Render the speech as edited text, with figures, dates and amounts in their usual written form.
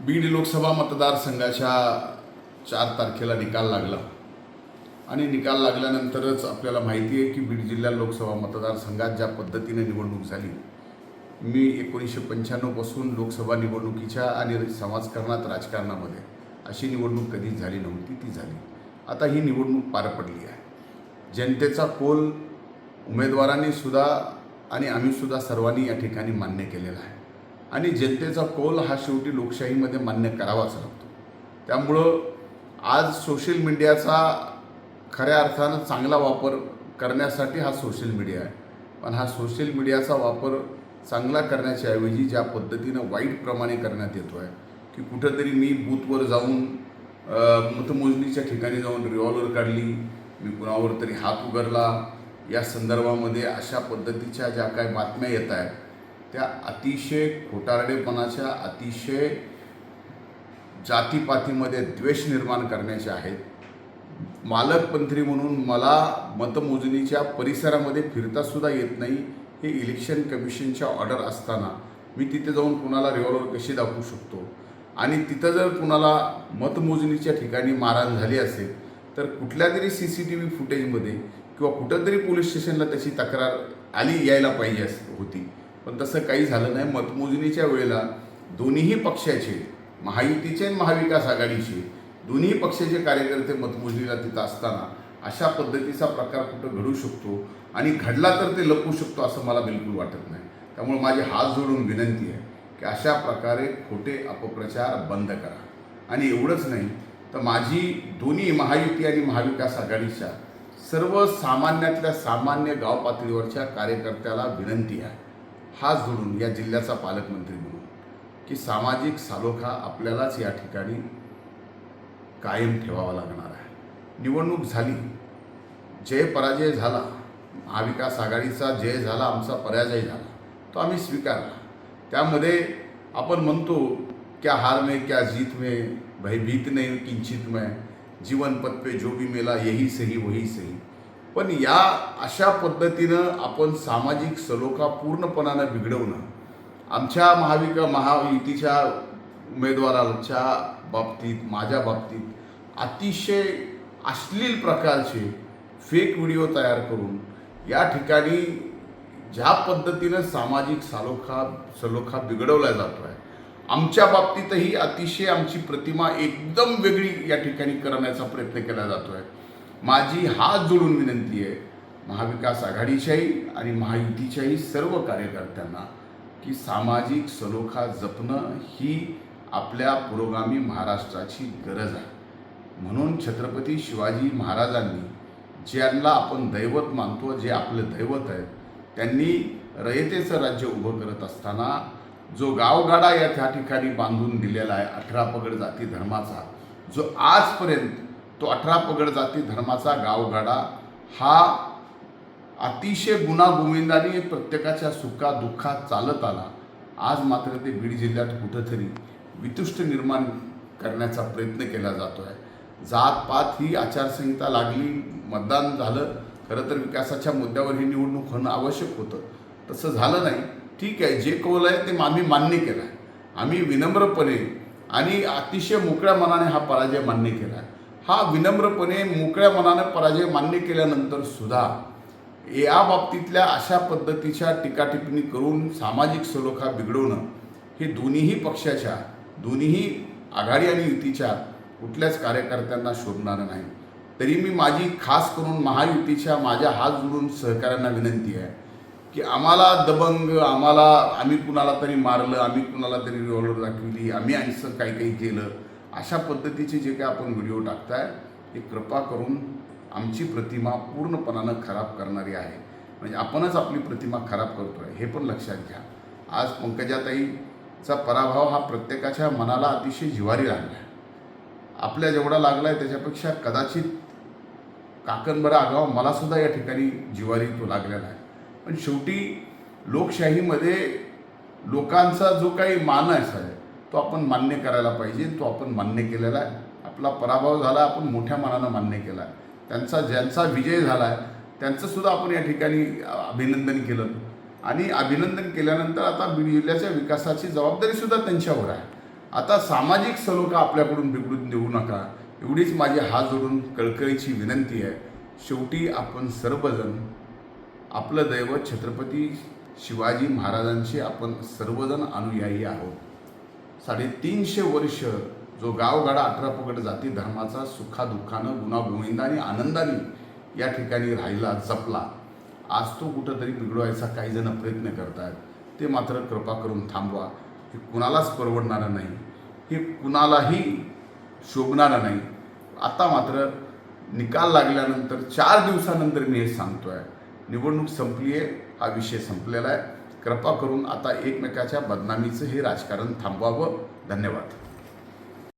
बीड लोकसभा मतदारसंघाच्या 4 तारखेला निकाल लागला आणि निकाल लागल्यानंतरच आपल्याला माहिती आहे की बीड जिल्हा लोकसभा मतदारसंघात ज्या पद्धतीने निवडणूक झाली, मी 1995 पासून लोकसभा निवडणुकीच्या आणि समाजकारणात राजकारणामध्ये अशी निवडणूक कधीच झाली नव्हती, ती झाली. आता ही निवडणूक पार पडली आहे. जनतेचा कौल उमेदवारांनी सुद्धा आणि आम्ही सुद्धा सर्वांनी या ठिकाणी मान्य केलेला आहे आणि जनतेचा कौल हा शेवटी लोकशाहीमध्ये मान्य करावाच लागतो. त्यामुळं आज सोशल मीडियाचा खऱ्या अर्थानं चांगला वापर करण्यासाठी हा सोशल मीडिया आहे, पण हा सोशल मीडियाचा वापर चांगला करण्याच्या ऐवजी ज्या पद्धतीनं वाईटप्रमाणे करण्यात येतो आहे की कुठंतरी मी बूथवर जाऊन मतमोजणीच्या ठिकाणी जाऊन रिव्हॉल्वर काढली, मी कुणावर तरी हात उगारला, या संदर्भामध्ये अशा पद्धतीच्या ज्या काही बातम्या येत आहेत त्या अतिशय खोटारडेपणाच्या, अतिशय जातीपातीमध्ये द्वेष निर्माण करण्याच्या आहेत. पालकमंत्री म्हणून मला मतमोजणीच्या परिसरामध्ये फिरतासुद्धा येत नाही. हे इलेक्शन कमिशनच्या ऑर्डर असताना मी तिथे जाऊन कुणाला रिव्हॉल्वर कशी दाखवू शकतो? आणि तिथं जर कुणाला मतमोजणीच्या ठिकाणी मारहाण झाली असेल तर कुठल्या तरी CCTV फुटेजमध्ये किंवा कुठंतरी पोलीस स्टेशनला त्याची तक्रार यायला पाहिजे होती, पण तसं काही झालं नाही. मतमोजणीच्या वेळेला दोन्हीही पक्षाचे, महायुतीचे आणि महाविकास आघाडीचे दोन्ही पक्षाचे कार्यकर्ते मतमोजणीला तिथं असताना अशा पद्धतीचा प्रकार कुठं घडू शकतो आणि घडला तर ते लपवू शकतो असं मला बिलकुल वाटत नाही. त्यामुळे माझी हात जोडून विनंती आहे की अशा प्रकारे खोटे अपप्रचार बंद करा. आणि एवढंच नाही तर माझी दोन्ही महायुती आणि महाविकास आघाडीच्या सर्व सामान्यातल्या सामान्य गाव पातळीवरच्या कार्यकर्त्याला विनंती आहे, हात जोडून या जिल्ह्याचा पालकमंत्री म्हणून, की सामाजिक सलोखा आपल्यालाच या ठिकाणी कायम ठेवावा लागणार आहे. निवडणूक झाली, जय पराजय झाला, महाविकास आघाडीचा जय झाला, आमचा पराजय झाला, तो आम्ही स्वीकारला. त्यामध्ये आपण म्हणतो क्या हार में क्या जीत में, भयभीत नहीं किंचित में, जीवन पथ पे जो भी मिला यही सही वही सही. पण या अशा पद्धतीनं आपण सामाजिक सलोखा पूर्णपणानं बिघडवणं, आमच्या महायुतीच्या उमेदवाराच्या बाबतीत, माझ्या बाबतीत अतिशय अश्लील प्रकारचे फेक व्हिडिओ तयार करून या ठिकाणी ज्या पद्धतीनं सामाजिक सलोखा बिघडवला जातो आहे, आमच्या बाबतीतही अतिशय आमची प्रतिमा एकदम वेगळी या ठिकाणी करण्याचा प्रयत्न केला जातो आहे. माझी हात जोडून विनंती आहे महाविकास आघाडीच्याही आणि महायुतीच्याही सर्व कार्यकर्त्यांना की सामाजिक सलोखा जपणं ही आपल्या पुरोगामी महाराष्ट्राची गरज आहे. म्हणून छत्रपती शिवाजी महाराजांनी, ज्यांना आपण दैवत मानतो, जे आपलं दैवत आहे, त्यांनी रयतेचं राज्य उभं करत असताना जो गावगाडा या त्या ठिकाणी बांधून दिलेला आहे 18 पगड जाती धर्माचा, जो आजपर्यंत तो 18 पगड जाती धर्माचा गावगाडा हा अतिशय गुणागोविंदाने प्रत्येकाच्या सुखादुःखात चालत आला, आज मात्र ते बीड जिल्ह्यात कुठंतरी वितुष्ट निर्माण करण्याचा प्रयत्न केला जातो आहे. जातपात ही आचारसंहिता लागली, मतदान झालं, खरं तर विकासाच्या मुद्द्यावर ही निवडणूक होणं आवश्यक होतं, तसं झालं नाही. ठीक आहे, जे कौल आहे ते आम्ही मान्य केलं आहे. आम्ही विनम्रपणे आणि अतिशय मोकळ्या मनाने हा पराजय मान्य केला आहे. हा विनम्रपणे मोकळ्या मनाने पराजय मान्य केल्यानंतर सुद्धा या बाबतीतल्या अशा पद्धतीच्या टीकाटिप्पणी करून सामाजिक सलोखा बिघडवणं हे दोन्हीही पक्षाच्या, दोन्हीही आघाडी आणि युतीच्या कुठल्याच कार्यकर्त्यांना शोभणारं नाही. तरी मी माझी खास करून महायुतीच्या माझ्या हात जोडून सहकाऱ्यांना विनंती आहे की आम्हाला दबंग, आम्ही कुणाला तरी मारलं, आम्ही कुणाला तरी रिव्हॉल्वर दाखवली, आम्ही असं काही केलं, अशा पद्धतीचे जे काही आपण व्हिडिओ टाकताय हे कृपा करून आमची प्रतिमा पूर्णपणानं खराब करणारी आहे. म्हणजे आपणच आपली प्रतिमा खराब करतो आहे हे पण लक्षात घ्या. आज पंकजाताईचा पराभव हा प्रत्येकाच्या मनाला अतिशय जिव्हारी लागला आहे. आपल्या जेवढा लागला आहे त्याच्यापेक्षा कदाचित काकणभर आगाव मलासुद्धा या ठिकाणी जिव्हारी तो लागलेला आहे. पण शेवटी लोकशाहीमध्ये लोकांचा जो काही मानस आहे तो आपण मान्य करायला पाहिजे. तो आपण मान्य केलेला आहे. आपला पराभव झाला, आपण मोठ्या मनानं मान्य केला आहे. ज्यांचा विजय झाला आहे त्यांचंसुद्धा आपण या ठिकाणी अभिनंदन केलं आणि अभिनंदन केल्यानंतर आता बीड जिल्ह्याच्या विकासाची जबाबदारीसुद्धा त्यांच्यावर आहे. आता सामाजिक सलोखा आपल्याकडून बिघडून देऊ नका, एवढीच माझी हात जोडून कळकळीची विनंती आहे. शेवटी आपण सर्वजण आपलं दैवत छत्रपती शिवाजी महाराजांचे आपण सर्वजण अनुयायी आहोत. 350 वर्ष जो गावगाडा 18 पगड जाती धर्माचा सुखादुःखानं गुणागोविंदाने आनंदाने या ठिकाणी राहिला जपला, आज तो कुठंतरी बिघडवायचा काही जण प्रयत्न करतात. ते मात्र कृपा करून थांबवा. हे कुणालाच परवडणारं नाही, हे कुणालाही शोभणारं नाही. आता मात्र निकाल लागल्यानंतर 4 दिवसानंतर मी हे सांगतो आहे, निवडणूक संपली आहे, हा विषय संपलेला आहे. कृपा करून आता एकमेकाच्या बदनामीचं हे राजकारण थांबवावं. धन्यवाद.